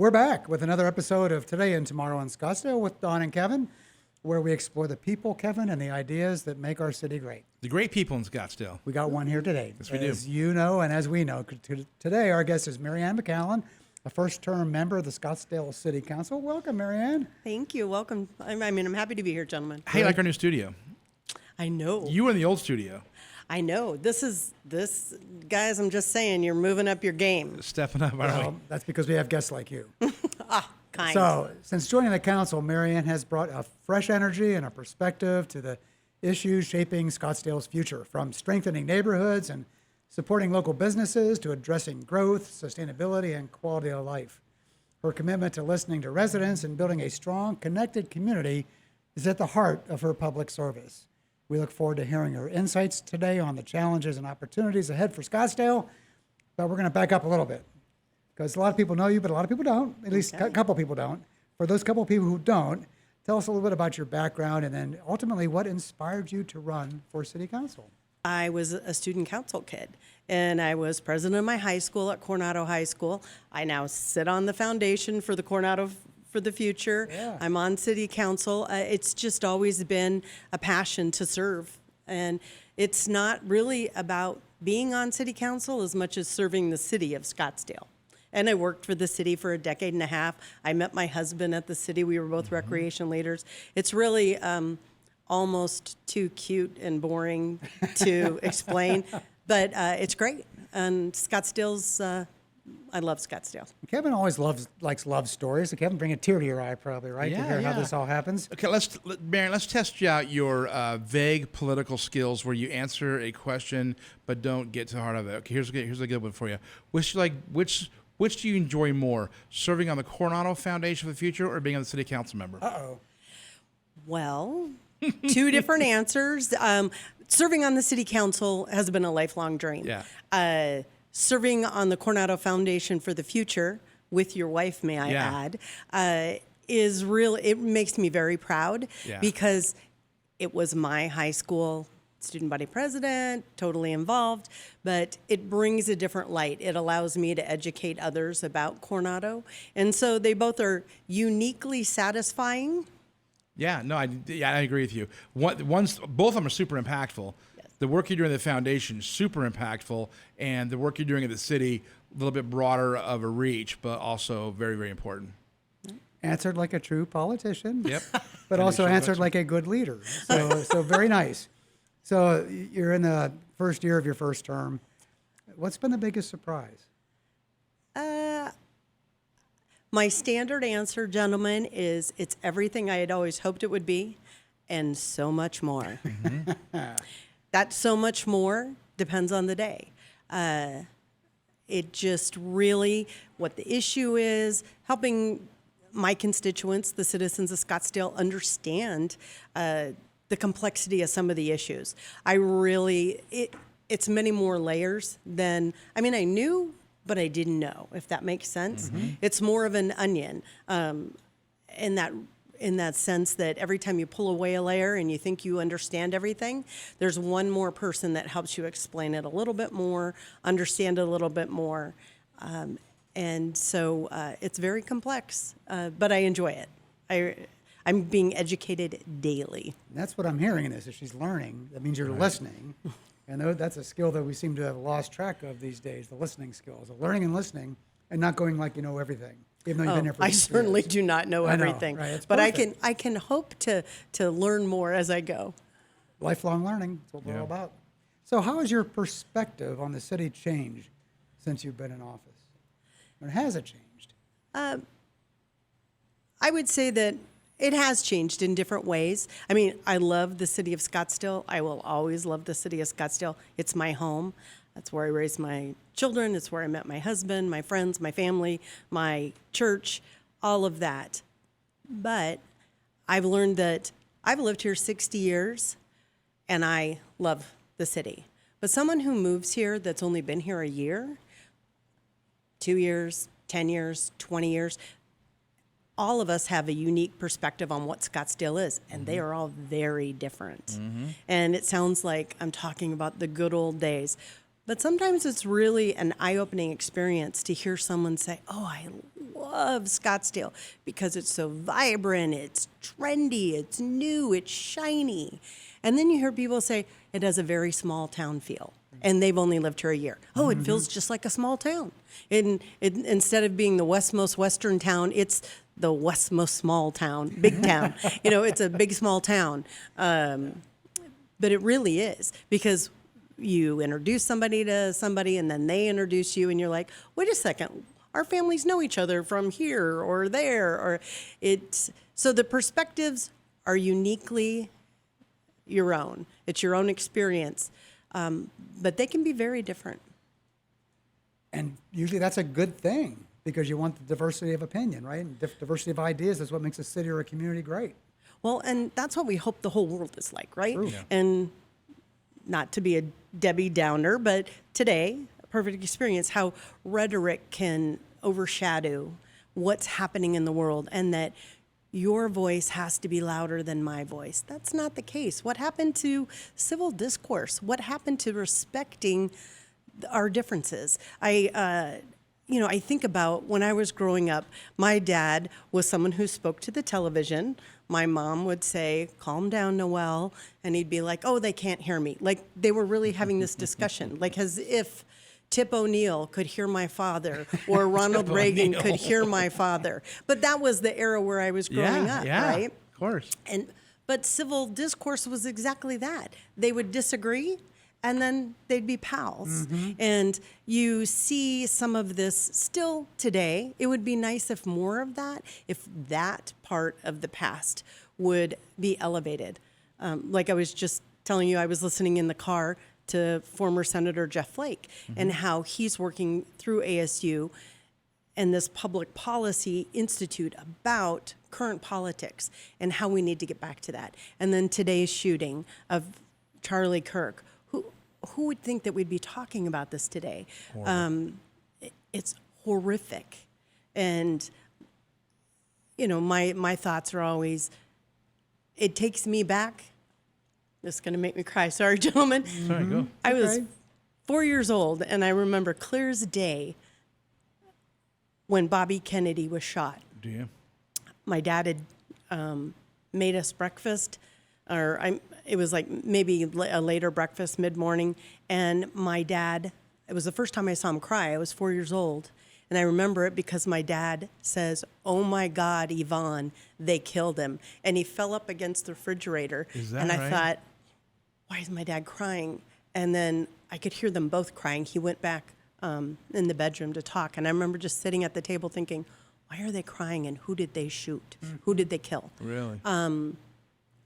We're back with another episode of Today and Tomorrow in Scottsdale with Don and Kevin, where we explore the people, Kevin, and the ideas that make our city great. The great people in Scottsdale. We got one here today. Yes, we do. As you know, and as we know, today our guest is Maryann McAllen, a first-term member of the Scottsdale City Council. Welcome, Maryann. Thank you. Welcome. I'm happy to be here, gentlemen. How do you like our new studio? I know. You were in the old studio. I know. Guys, I'm just saying, you're moving up your game. Stepping up, aren't we? That's because we have guests like you. Kind. So, since joining the council, Maryann has brought a fresh energy and a perspective to the issues shaping Scottsdale's future, from strengthening neighborhoods and supporting local businesses to addressing growth, sustainability, and quality of life. Her commitment to listening to residents and building a strong, connected community is at the heart of her public service. We look forward to hearing her insights today on the challenges and opportunities ahead for Scottsdale, but we're going to back up a little bit because a lot of people know you, but a lot of people don't, at least a couple people don't. For those couple of people who don't, tell us a little bit about your background and then ultimately what inspired you to run for City Council. I was a student council kid, and I was president of my high school at Coronado High School. I now sit on the foundation for the Coronado for the Future. Yeah. I'm on City Council. It's just always been a passion to serve, and it's not really about being on City Council as much as serving the city of Scottsdale. And I worked for the city for a decade and a half. I met my husband at the city. We were both recreation leaders. It's really almost too cute and boring to explain, but it's great. And Scottsdale's, I love Scottsdale. Kevin always likes love stories. So Kevin, bring a tear to your eye probably, right? To hear how this all happens. Okay, Maryann, let's test you out your vague political skills where you answer a question but don't get to the heart of it. Okay, here's a good one for you. Which do you enjoy more, serving on the Coronado Foundation for the Future or being a city council member? Uh-oh. Well, two different answers. Serving on the city council has been a lifelong dream. Yeah. Serving on the Coronado Foundation for the Future with your wife, may I add, is real. It makes me very proud because it was my high school student body president, totally involved, but it brings a different light. It allows me to educate others about Coronado. And so they both are uniquely satisfying. Yeah, no, I agree with you. Both of them are super impactful. Yes. The work you're doing at the foundation is super impactful, and the work you're doing at the city, a little bit broader of a reach, but also very, very important. Answered like a true politician. Yep. But also answered like a good leader. So very nice. So you're in the first year of your first term. What's been the biggest surprise? My standard answer, gentlemen, is it's everything I had always hoped it would be and so much more. That so much more depends on the day. It just really, what the issue is, helping my constituents, the citizens of Scottsdale, understand the complexity of some of the issues. It's many more layers than, I knew, but I didn't know, if that makes sense. Mm-hmm. It's more of an onion in that sense that every time you pull away a layer and you think you understand everything, there's one more person that helps you explain it a little bit more, understand it a little bit more. And so it's very complex, but I enjoy it. I'm being educated daily. That's what I'm hearing in this. If she's learning, that means you're listening. And that's a skill that we seem to have lost track of these days, the listening skills, the learning and listening, and not going like you know everything, even though you've been there for I 6 certainly years. do not know everything, right? It's but perfect. I can hope to learn more as I go. Lifelong learning, that's what we're all about. So how has your perspective on the city changed since you've been in office? Or has it changed? I would say that it has changed in different ways. I love the city of Scottsdale. I will always love the city of Scottsdale. It's my home. That's where I raised my children. It's where I met my husband, my friends, my family, my church, all of that. But I've learned that I've lived here 60 years, and I love the city. But someone who moves here that's only been here a year, 2 years, 10 years, 20 years, all of us have a unique perspective on what Scottsdale is, and they are all very different. And it sounds like I'm talking about the good old days. But sometimes it's really an eye-opening experience to hear someone say, "Oh, I love Scottsdale because it's so vibrant, it's trendy, it's new, it's shiny." And then you hear people say, "It has a very small town feel." And they've only lived here a year. Oh, it feels just like a small town. And instead of being the westmost western town, it's the westmost small town, big town. It's a big, small town. But it really is, because you introduce somebody to somebody and then they introduce you and you're like, wait a second, our families know each other from here or there. So the perspectives are uniquely your own. It's your own experience. But they can be very different. And usually that's a good thing, because you want the diversity of opinion, right? And diversity of ideas is what makes a city or a community great. Well, and that's what we hope the whole world is like, right? True. Yeah. And not to be a Debbie Downer, but today, a perfect experience, how rhetoric can overshadow what's happening in the world, and that your voice has to be louder than my voice. That's not the case. What happened to civil discourse? What happened to respecting our differences? I think about when I was growing up, my dad was someone who spoke to the television. My mom would say, "Calm down, Noelle." And he'd be like, "Oh, they can't hear me." Like they were really having this discussion, like as if Tip O'Neill could hear my father or Ronald Reagan could hear my father. But that was the era where I was growing up, right? Of course. But civil discourse was exactly that. They would disagree, and then they'd be pals. And you see some of this still today. It would be nice if more of that, if that part of the past would be elevated. Like I was just telling you, I was listening in the car to former Senator Jeff Flake and how he's working through ASU and this public policy institute about current politics and how we need to get back to that. And then today's shooting of Charlie Kirk. Who would think that we'd be talking about this today? It's horrific. And, my thoughts are always, it takes me back. This is going to make me cry. Sorry, gentlemen. Sorry, go. I was 4 years old, and I remember clear as day when Bobby Kennedy was shot. Do you? My dad had made us breakfast, it was like maybe a later breakfast, mid-morning, and my dad, it was the first time I saw him cry. I was 4 years old, and I remember it because my dad says, "Oh my God, Yvonne, they killed him." And he fell up against the refrigerator. Is that and I right? thought, why is my dad crying? And then I could hear them both crying. He went back in the bedroom to talk, and I remember just sitting at the table thinking, why are they crying, and who did they shoot? Who did they kill? Really?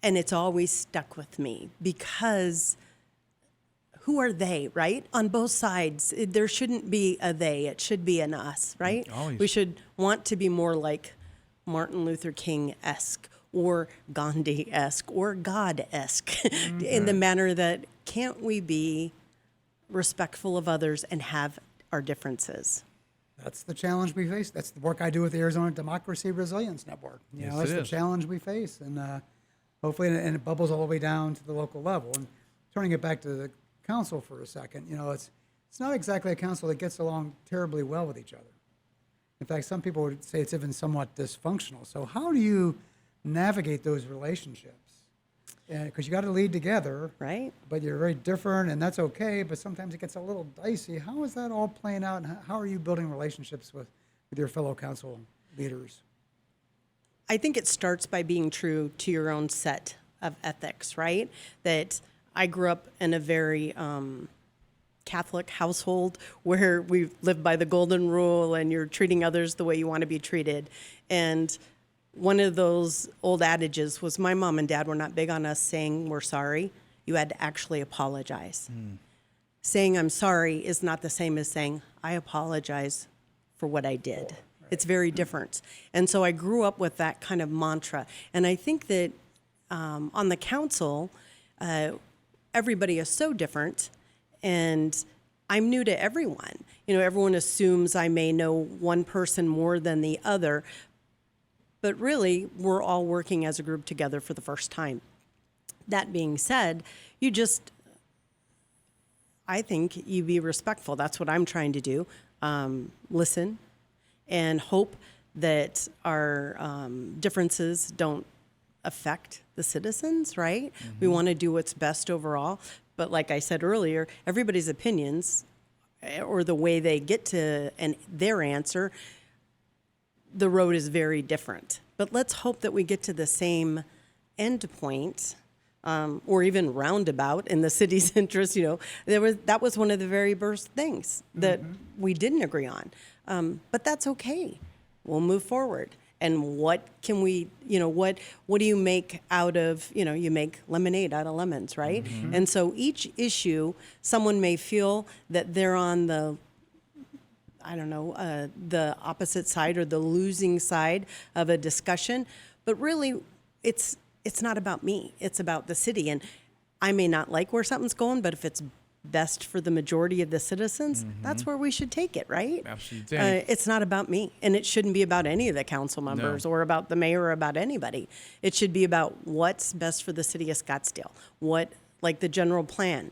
And it's always stuck with me, because who are they, right? On both sides, there shouldn't be a they. It should be an us, right? Always. We should want to be more like Martin Luther King-esque or Gandhi-esque or God-esque in the manner that, can't we be respectful of others and have our differences? That's the challenge we face. That's the work I do with the Arizona Democracy Resilience Network. Yes, That's it the is. challenge we face. And hopefully, and it bubbles all the way down to the local level. And turning it back to the council for a second, it's not exactly a council that gets along terribly well with each other. In fact, some people would say it's even somewhat dysfunctional. So how do you navigate those relationships? Because you got to lead together, Right? but you're very different, and that's okay, but sometimes it gets a little dicey. How is that all playing out, and how are you building relationships with your fellow council leaders? I think it starts by being true to your own set of ethics, right? That I grew up in a very Catholic household where we live by the golden rule and you're treating others the way you want to be treated. And one of those old adages was my mom and dad were not big on us saying we're sorry. You had to actually apologize. Saying I'm sorry is not the same as saying I apologize for what I did. It's very different. And so I grew up with that kind of mantra. And I think that on the council, everybody is so different, and I'm new to everyone. Everyone assumes I may know one person more than the other, but really, we're all working as a group together for the first time. That being said, you just I think you be respectful. That's what I'm trying to do. Listen and hope that our differences don't affect the citizens, right? We want to do what's best overall. But like I said earlier, everybody's opinions or the way they get to their answer, the road is very different. But let's hope that we get to the same end point, or even roundabout in the city's interest. That was one of the very first things that we didn't agree on. But that's okay. We'll move forward. And what can we, what do you make out of, you make lemonade out of lemons, right? And so each issue, someone may feel that they're on the opposite side or the losing side of a discussion, but really it's not about me. It's about the city. And I may not like where something's going, but if it's best for the majority of the citizens, that's where we should take it, right? Absolutely. It's not about me, and it shouldn't be about any of the council members or about the mayor or about anybody. It should be about what's best for the city of Scottsdale, like the general plan.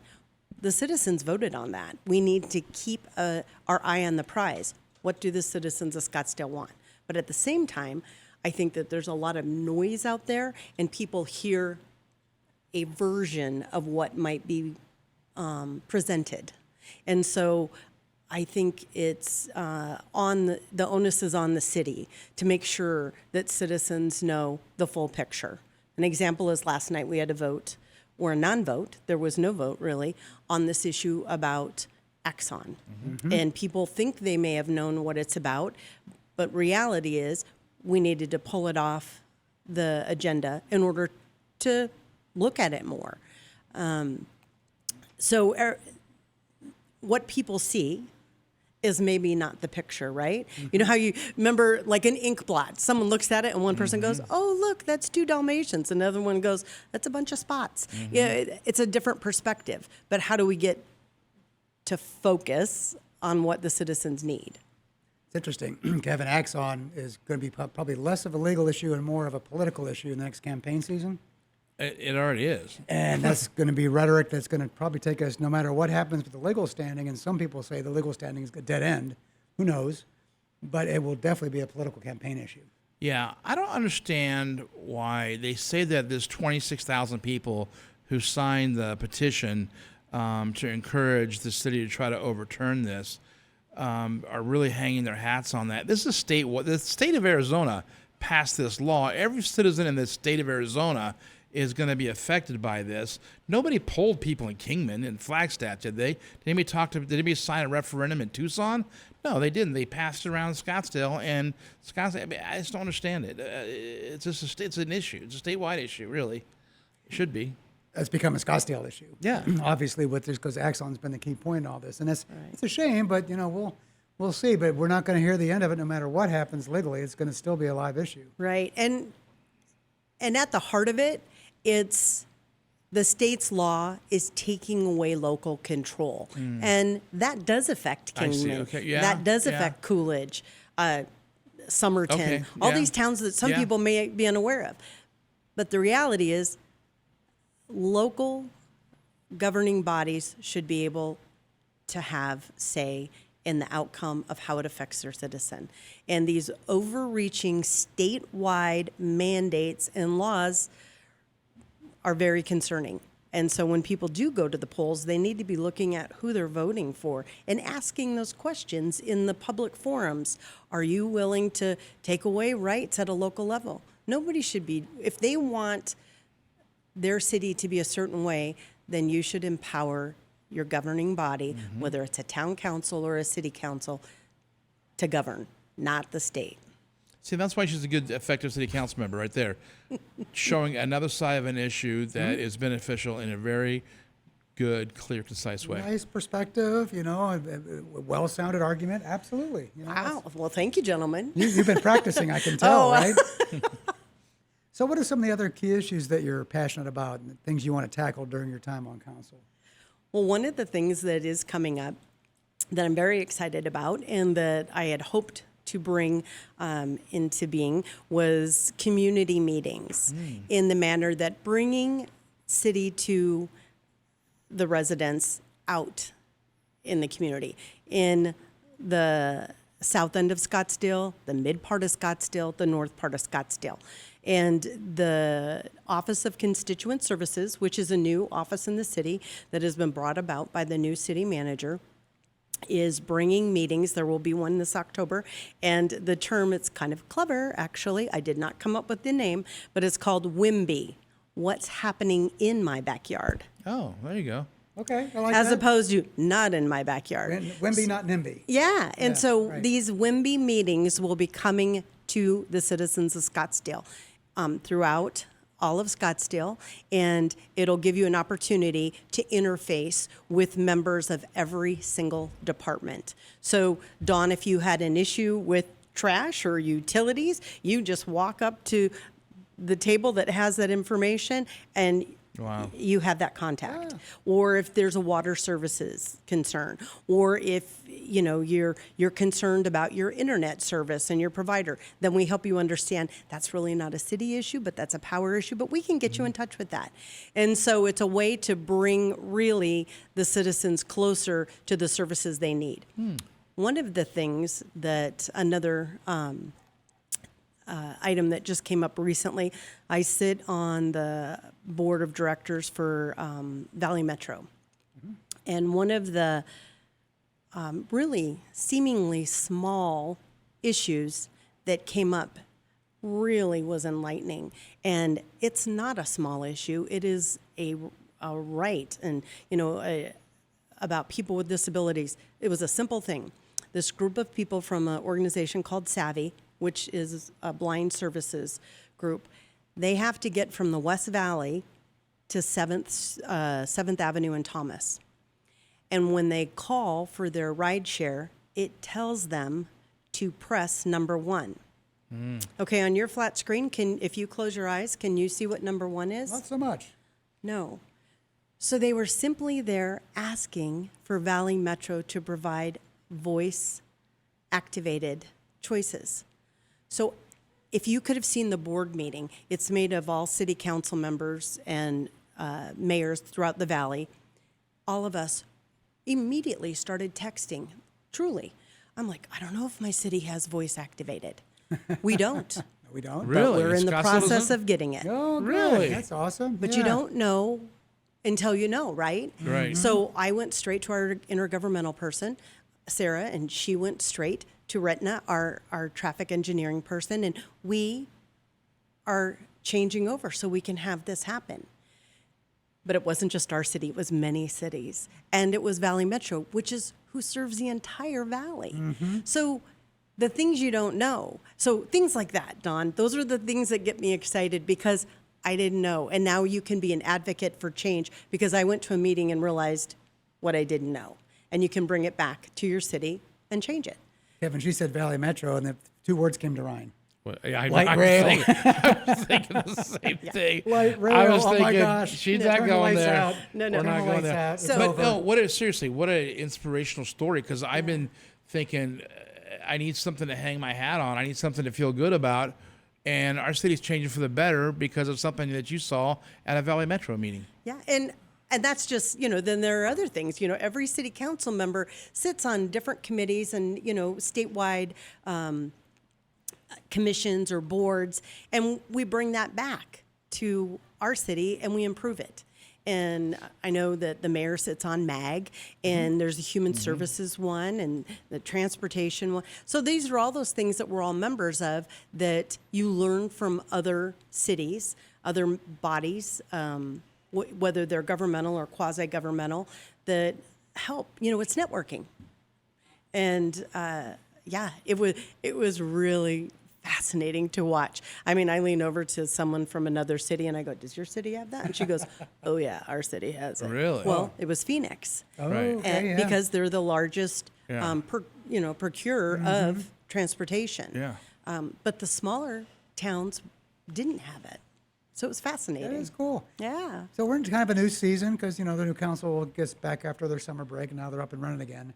The citizens voted on that. We need to keep our eye on the prize. What do the citizens of Scottsdale want? But at the same time, I think that there's a lot of noise out there, and people hear a version of what might be presented. And so I think it's the onus is on the city to make sure that citizens know the full picture. An example is last night we had a vote, or a non-vote, there was no vote really, on this issue about Exxon. And people think they may have known what it's about, but reality is we needed to pull it off the agenda in order to look at it more. So what people see is maybe not the picture, right? You know how you remember like an ink blot, someone looks at it and one person goes, oh, look, that's 2 Dalmatians. Another one goes, that's a bunch of spots. It's a different perspective, but how do we get to focus on what the citizens need? It's interesting. Kevin, Exxon is going to be probably less of a legal issue and more of a political issue in the next campaign season. It already is. And that's going to be rhetoric that's going to probably take us no matter what happens with the legal standing. And some people say the legal standing is a dead end. Who knows? But it will definitely be a political campaign issue. Yeah, I don't understand why they say that there's 26,000 people who signed the petition to encourage the city to try to overturn this are really hanging their hats on that. This is the state of Arizona passed this law. Every citizen in the state of Arizona is going to be affected by this. Nobody polled people in Kingman and Flagstaff, did they? Did anybody sign a referendum in Tucson? No, they didn't. They passed it around Scottsdale, and Scottsdale, I just don't understand it. It's an issue. It's a statewide issue, really. It should be. It's become a Scottsdale issue. Yeah. Obviously, because Exxon's been the key point in all this. And it's a shame, but, we'll see. But we're not going to hear the end of it no matter what happens legally. It's going to still be a live issue. Right. And at the heart of it, it's the state's law is taking away local control. And that does affect Kingman. Okay. Yeah. That does affect Coolidge, Somerton, all these towns that some people may be unaware of. But the reality is local governing bodies should be able to have say in the outcome of how it affects their citizen. And these overreaching statewide mandates and laws are very concerning. And so when people do go to the polls, they need to be looking at who they're voting for and asking those questions in the public forums. Are you willing to take away rights at a local level? Nobody should be. If they want their city to be a certain way, then you should empower your governing body, whether it's a town council or a city council, to govern, not the state. See, that's why she's a good, effective city council member right there, showing another side of an issue that is beneficial in a very good, clear, concise way. Nice perspective, a well-sounded argument. Absolutely. Wow. Well, thank you, gentlemen. You've been practicing, I can tell, right? So what are some of the other key issues that you're passionate about and things you want to tackle during your time on council? Well, one of the things that is coming up that I'm very excited about and that I had hoped to bring into being was community meetings in the manner that bringing city to the residents out in the community. In the south end of Scottsdale, the mid part of Scottsdale, the north part of Scottsdale. And the Office of Constituent Services, which is a new office in the city that has been brought about by the new city manager, is bringing meetings. There will be one this October. And the term, it's kind of clever, actually. I did not come up with the name, but it's called WIMBY, What's Happening in My Backyard. Oh, there you go. Okay, I like As that. opposed to not in my backyard. Wimby, not NIMBY. Yeah, and Yeah, so right. these WIMBY meetings will be coming to the citizens of Scottsdale throughout all of Scottsdale, and it'll give you an opportunity to interface with members of every single department. So, Dawn, if you had an issue with trash or utilities, you just walk up to the table that has that information and Wow. you have that contact. Or if there's a water services concern, or if you're concerned about your internet service and your provider, then we help you understand that's really not a city issue, but that's a power issue, but we can get you in touch with that. And so it's a way to bring really the citizens closer to the services they need. One of the things that another item that just came up recently, I sit on the board of directors for Valley Metro. And one of the really seemingly small issues that came up really was enlightening. And it's not a small issue. It is a right. And, about people with disabilities. It was a simple thing. This group of people from an organization called Savvy, which is a blind services group, they have to get from the West Valley to 7th Avenue and Thomas. And when they call for their ride share, it tells them to press number 1. Okay, on your flat screen, if you close your eyes, can you see what number 1 is? Not so much. No. So they were simply there asking for Valley Metro to provide voice-activated choices. So if you could have seen the board meeting, it's made of all city council members and mayors throughout the valley. All of us immediately started texting. Truly. I'm like, I don't know if my city has voice activated. We don't. We don't? Really? But we're in the Scottsdale process doesn't? of getting it. Oh, good. Really? That's awesome. But you don't know until you know, right? Right. So I went straight to our intergovernmental person, Sarah, and she went straight to Retna, our traffic engineering person, and we are changing over so we can have this happen. But it wasn't just our city, it was many cities. And it was Valley Metro, which is who serves the entire valley. So the things you don't know. So things like that, Don, those are the things that get me excited because I didn't know. And now you can be an advocate for change because I went to a meeting and realized what I didn't know. And you can bring it back to your city and change it. Kevin, she said Valley Metro, and the 2 words came to mind. I was thinking the same thing. Light rail. I was Oh, my thinking gosh. she's Yeah, not turn the going lights there. out. No, We're turn not the going lights there. out. It's So- But over. no, what an inspirational story because I've been thinking I need something to hang my hat on. I need something to feel good about. And our city's changing for the better because of something that you saw at a Valley Metro meeting. Yeah, and that's just, then there are other things. Every city council member sits on different committees and, statewide commissions or boards, and we bring that back to our city and we improve it. And I know that the mayor sits on MAG, and there's a human services one and the transportation one. So these are all those things that we're all members of that you learn from other cities, other bodies, whether they're governmental or quasi-governmental, that help. It's networking. And it was really fascinating to watch. I mean, I lean over to someone from another city and I go, "Does your city have that?" And she goes, "Oh yeah, our city has it." Really? Well, it was Phoenix. Oh, Right. okay, And yeah. because they're the largest Yeah. procurer of transportation. Yeah. But the smaller towns didn't have it. So it was That fascinating. is cool. Yeah. So we're in kind of a new season because, the new council gets back after their summer break, and now they're up and running again.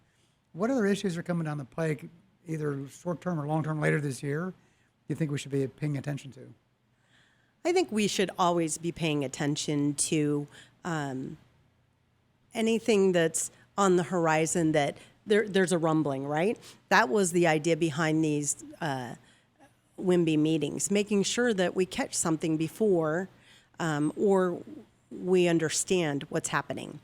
What other issues are coming down the pike, either short-term or long-term later this year, you think we should be paying attention to? I think we should always be paying attention to anything that's on the horizon that there's a rumbling, right? That was the idea behind these WIMBY meetings, making sure that we catch something before or we understand what's happening.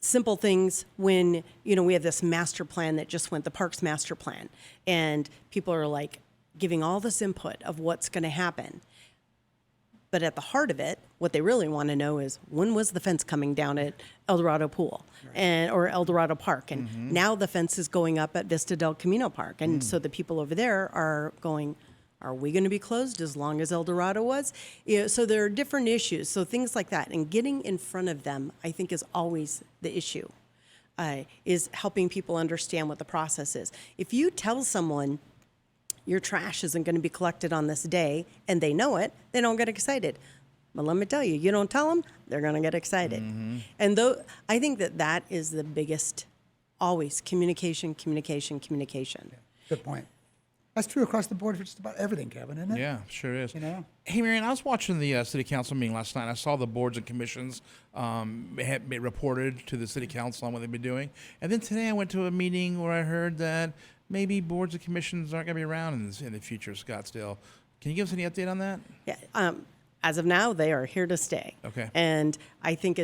Simple things when, we have this master plan that just went, the Parks Master Plan, and people are like giving all this input of what's going to happen. But at the heart of it, what they really want to know is, when was the fence coming down at El Dorado Pool or El Dorado Park? And now the fence is going up at Vista del Camino Park. And so the people over there are going, are we going to be closed as long as El Dorado was? So there are different issues. So things like that. And getting in front of them, I think, is always the issue, is helping people understand what the process is. If you tell someone your trash isn't going to be collected on this day, and they know it, they don't get excited. But let me tell you, you don't tell them, they're going to get excited. And I think that is the biggest, always, communication. Good point. That's true across the board for just about everything, Kevin, isn't it? Yeah, sure is. Hey, Maryann, I was watching the city council meeting last night. I saw the boards and commissions had reported to the city council on what they've been doing. And then today I went to a meeting where I heard that maybe boards and commissions aren't going to be around in the future of Scottsdale. Can you give us any update on that? Yeah. As of now, they are here to stay. Okay. And I think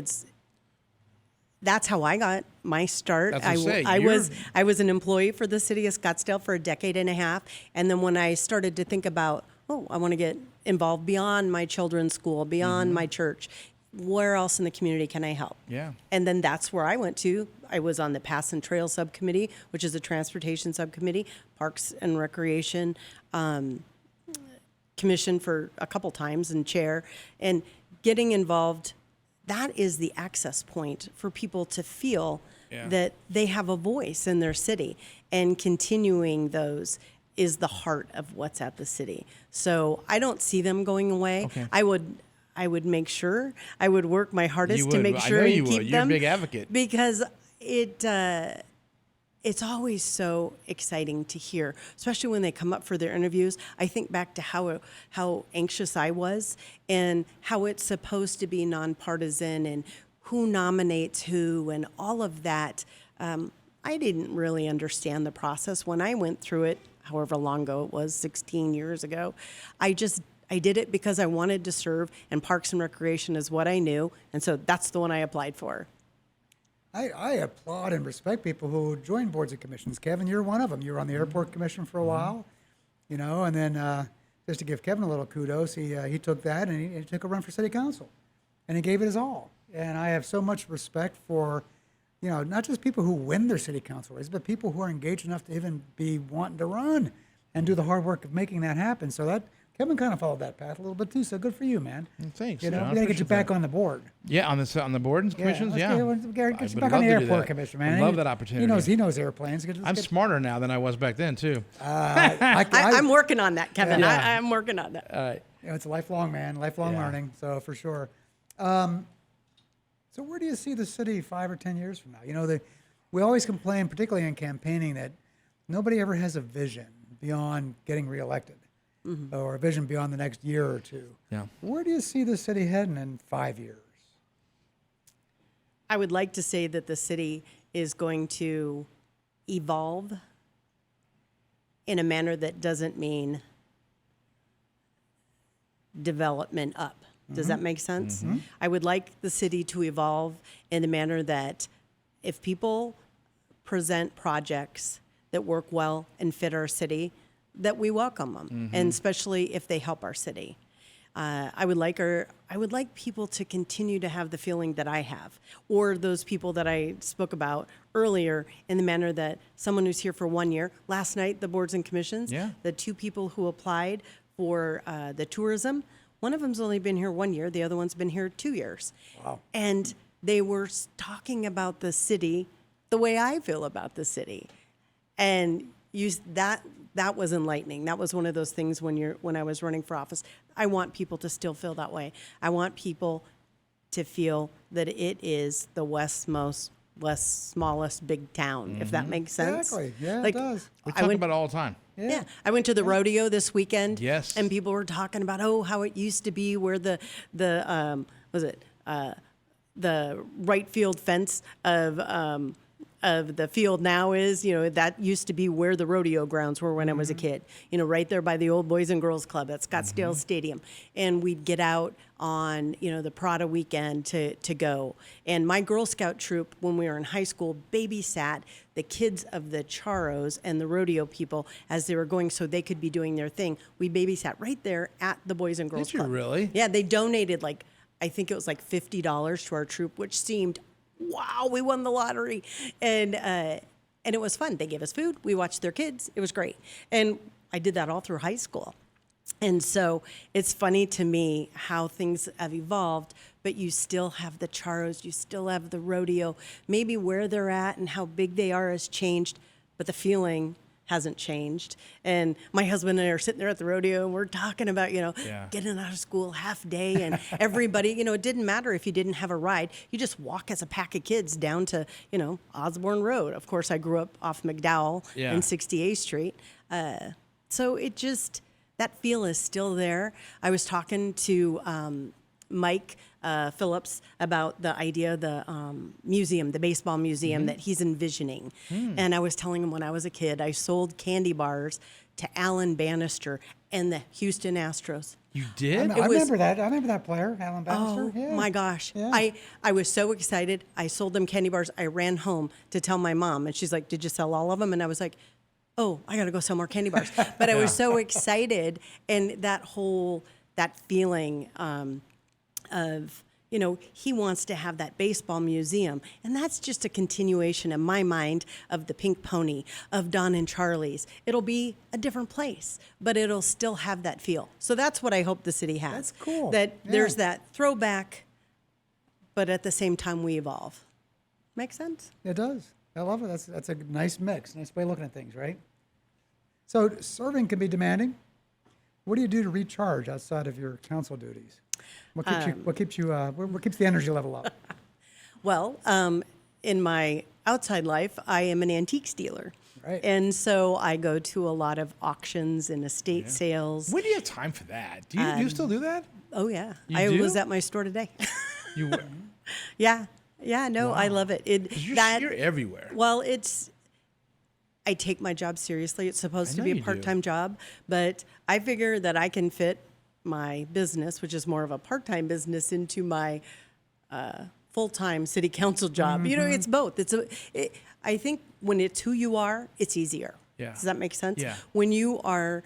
that's how I got my start. That's what I was an employee for the city of Scottsdale for a decade and a half. And then when I started to think about, I want to get involved beyond my children's school, beyond my church, where else in the community can I help? Yeah. And then that's where I went to. I was on the Pass and Trail Subcommittee, which is a transportation subcommittee, Parks and Recreation Commission for a couple times, and chair. And getting involved, that is the access point for people to feel that they have a voice in their city. And continuing those is the heart of what's at the city. So I don't see them going away. Okay. I would make sure, I would work my hardest to make I sure know and you keep would. them. You're a big advocate. Because it's always so exciting to hear, especially when they come up for their interviews. I think back to how anxious I was and how it's supposed to be nonpartisan and who nominates who and all of that. I didn't really understand the process when I went through it, however long ago it was, 16 years ago. I did it because I wanted to serve, and Parks and Recreation is what I knew, and so that's the one I applied for. I applaud and respect people who join boards and commissions. Kevin, you're one of them. You were on the airport commission for a while, and then just to give Kevin a little kudos, he took that and he took a run for city council, and he gave it his all. And I have so much respect for, not just people who win their city council races, but people who are engaged enough to even be wanting to run and do the hard work of making that happen. So that Kevin kind of followed that path a little bit too. So good for you, man. Thanks. We got to get you back on the board. Yeah, on the board and commissions. Get you back on the airport commission, man. I love that opportunity. He knows airplanes. I'm smarter now than I was back then too. I'm working on that, Kevin. Yeah. I'm working on that. All right. It's a lifelong learning. So for sure. So where do you see the city 5 or 10 years from now? We always complain, particularly in campaigning, that nobody ever has a vision beyond getting reelected. Or a vision beyond the next year or two. Yeah. Where do you see the city heading in 5 years? I would like to say that the city is going to evolve in a manner that doesn't mean development up. Does that make sense? I would like the city to evolve in a manner that if people present projects that work well and fit our city, that we welcome them, and especially if they help our city. I would like people to continue to have the feeling that I have, or those people that I spoke about earlier, in the manner that someone who's here for 1 year. Last night, the boards and commissions, the 2 people who applied for the tourism, one of them's only been here 1 year, the other one's been here 2 years. Wow. And they were talking about the city the way I feel about the city. And that was enlightening. That was one of those things when I was running for office. I want people to still feel that way. I want people to feel that it is the smallest big town, if that makes sense. Exactly. Yeah, it does. We talk about it all the time. Yeah. I went to the rodeo this weekend. Yes. And people were talking about, how it used to be where the the right field fence of the field now is, that used to be where the rodeo grounds were when I was a kid, right there by the old Boys and Girls Club at Scottsdale Stadium. And we'd get out on, the Prada weekend to go. And my Girl Scout troop, when we were in high school, babysat the kids of the charros and the rodeo people as they were going so they could be doing their thing. We babysat right there at the Boys and Girls Did you Club. really? Yeah, they donated I think it was $50 to our troop, which seemed, wow, we won the lottery. And it was fun. They gave us food. We watched their kids. It was great. And I did that all through high school. And so it's funny to me how things have evolved, but you still have the charros, you still have the rodeo. Maybe where they're at and how big they are has changed, but the feeling hasn't changed. And my husband and I are sitting there at the rodeo and we're talking about, getting out of school half day, and everybody, it didn't matter if you didn't have a ride. You just walk as a pack of kids down to, Osborne Road. Of course, I grew up off McDowell and 68th Street. So it just, that feel is still there. I was talking to Mike Phillips about the idea of the museum, the baseball museum that he's envisioning. And I was telling him when I was a kid, I sold candy bars to Alan Bannister and the Houston Astros. You did? I remember that. I remember that player, Alan Bannister. Oh, Yeah. my gosh. Yeah. I was so excited. I sold them candy bars. I ran home to tell my mom, and she's like, did you sell all of them? And I was like, oh, I got to go sell more candy bars. But I was so excited. And that feeling of, he wants to have that baseball museum. And that's just a continuation in my mind of the Pink Pony, of Don and Charlie's. It'll be a different place, but it'll still have that feel. So that's what I hope the city has. That's cool. That Yeah. there's that throwback, but at the same time we evolve. Make sense? It does. I love it. That's a nice mix, nice way of looking at things, right? So serving can be demanding. What do you do to recharge outside of your council duties? What keeps the energy level up? Well, in my outside life, I am an antiques dealer. Right. And so I go to a lot of auctions and estate sales. When do you have time for that? Do you still do that? Oh, yeah. You I do? was at my store today. You Yeah. Yeah, no, I love it. 'cause you're everywhere. Well, I take my job seriously. It's supposed to be you a do. part-time job, but I figure that I can fit my business, which is more of a part-time business, into my full-time city council job. It's both. I think when it's who you are, it's easier. Yeah. Does that make sense? Yeah. When you are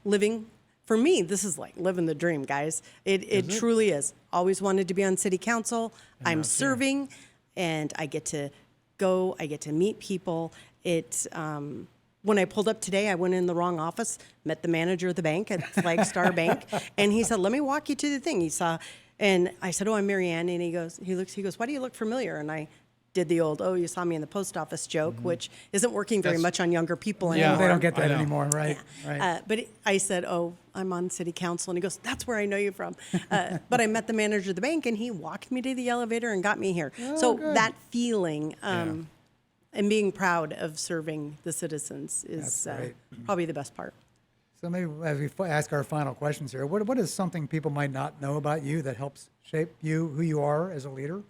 living, for me, this is like living the dream, guys. It truly is. Always wanted to be on city council. I'm serving, and I get to go. I get to meet people. When I pulled up today, I went in the wrong office, met the manager of the bank at Flagstar Bank, and he said, "Let me walk you to the thing." And I said, "Oh, I'm Maryann," and he goes, "Why do you look familiar?" And I did the old, "Oh, you saw me in the post office" joke, which isn't working very much on younger people Yeah. anymore. They don't get that I know. anymore, right? Right. But I said, "Oh, I'm on city council," and he goes, "That's where I know you from." But I met the manager of the bank, and he walked me to the elevator and got me here. So good. that feeling. And being proud of serving the citizens is That's great. probably the best part. So maybe as we ask our final questions here, what is something people might not know about you that helps shape you, who you are as a leader?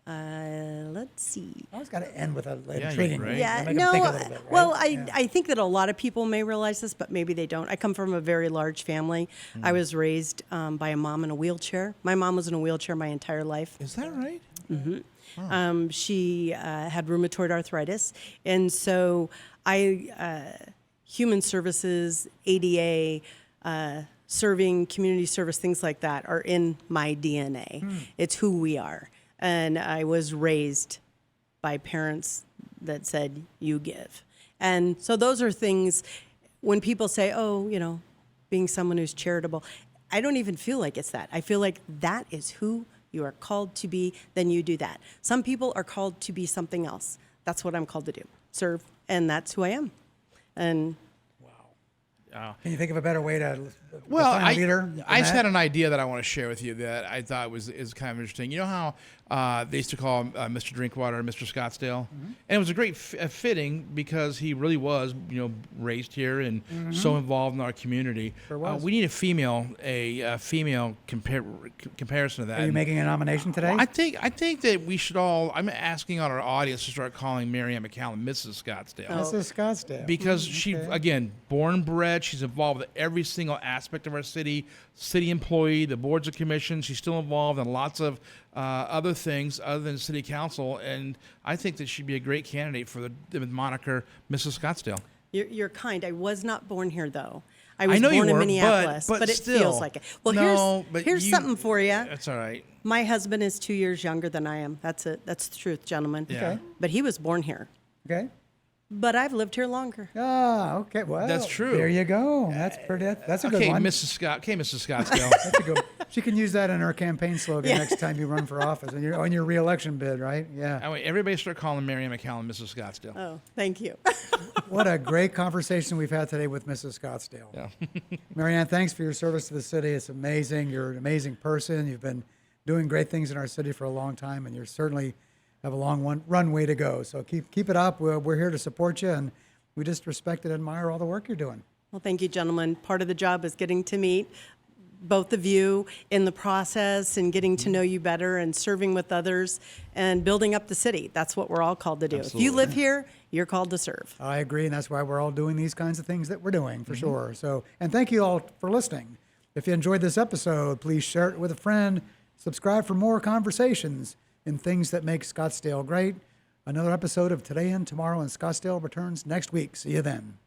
Let's see. I always got to end with a Yeah, intriguing. right. one. Yeah, Make 'em no. think a little bit, right? Well, Yeah. I think that a lot of people may realize this, but maybe they don't. I come from a very large family. I was raised by a mom in a wheelchair. My mom was in a wheelchair my entire life. Is that right? She had rheumatoid arthritis, and so human services, ADA, serving, community service, things like that are in my DNA. It's who we are. And I was raised by parents that said, "You give." And so those are things, when people say, "Oh, being someone who's charitable," I don't even feel like it's that. I feel like that is who you are called to be, then you do that. Some people are called to be something else. That's what I'm called to do, serve, and that's who I am. And Wow. Can you think of a better way to Well, define a leader in I just that? had an idea that I want to share with you that I thought is kind of interesting. You know how they used to call him Mr. Drinkwater, Mr. Scottsdale, and it was a great fitting because he really was, raised here and so involved in our community. Sure was. We need a female comparison to that. Are you making a nomination today? Well, I think that we should all. I'm asking on our audience to start calling Maryann McAllen Mrs. Scottsdale. Mrs. Scottsdale. Because she, again, born and bred, she's involved with every single aspect of our city employee, the boards and commissions. She's still involved in lots of other things other than city council, and I think that she'd be a great candidate for the moniker Mrs. Scottsdale. You're kind. I was not born here, though. I was know you born in weren't, Minneapolis, but it still. feels like it. Well, No, but here's something for you. That's all right. My husband is 2 years younger than I am. That's it. That's the truth, gentlemen. Yeah. Okay. But he was born here. Okay. But I've lived here longer. Ah, okay. Well, That's true. There you go. That's pretty. That's a good Okay, one. Mrs. Scottsdale. That's a good. She can use that in her campaign slogan next time you run for office on your reelection bid, right? Yeah. Anyway, everybody start calling Maryann McAllen Mrs. Scottsdale. Oh, thank you. What a great conversation we've had today with Mrs. Scottsdale. Yeah. Maryann, thanks for your service to the city. It's amazing. You're an amazing person. You've been doing great things in our city for a long time, and you certainly have a long runway to go. So keep it up. We're here to support you, and we just respect and admire all the work you're doing. Well, thank you, gentlemen. Part of the job is getting to meet both of you in the process and getting to know you better and serving with others and building up the city. That's what we're all called to do. Absolutely. If you live here, you're called to serve. I agree, and that's why we're all doing these kinds of things that we're doing, for sure. So, and thank you all for listening. If you enjoyed this episode, please share it with a friend. Subscribe for more conversations in things that make Scottsdale great. Another episode of Today and Tomorrow in Scottsdale returns next week. See you then.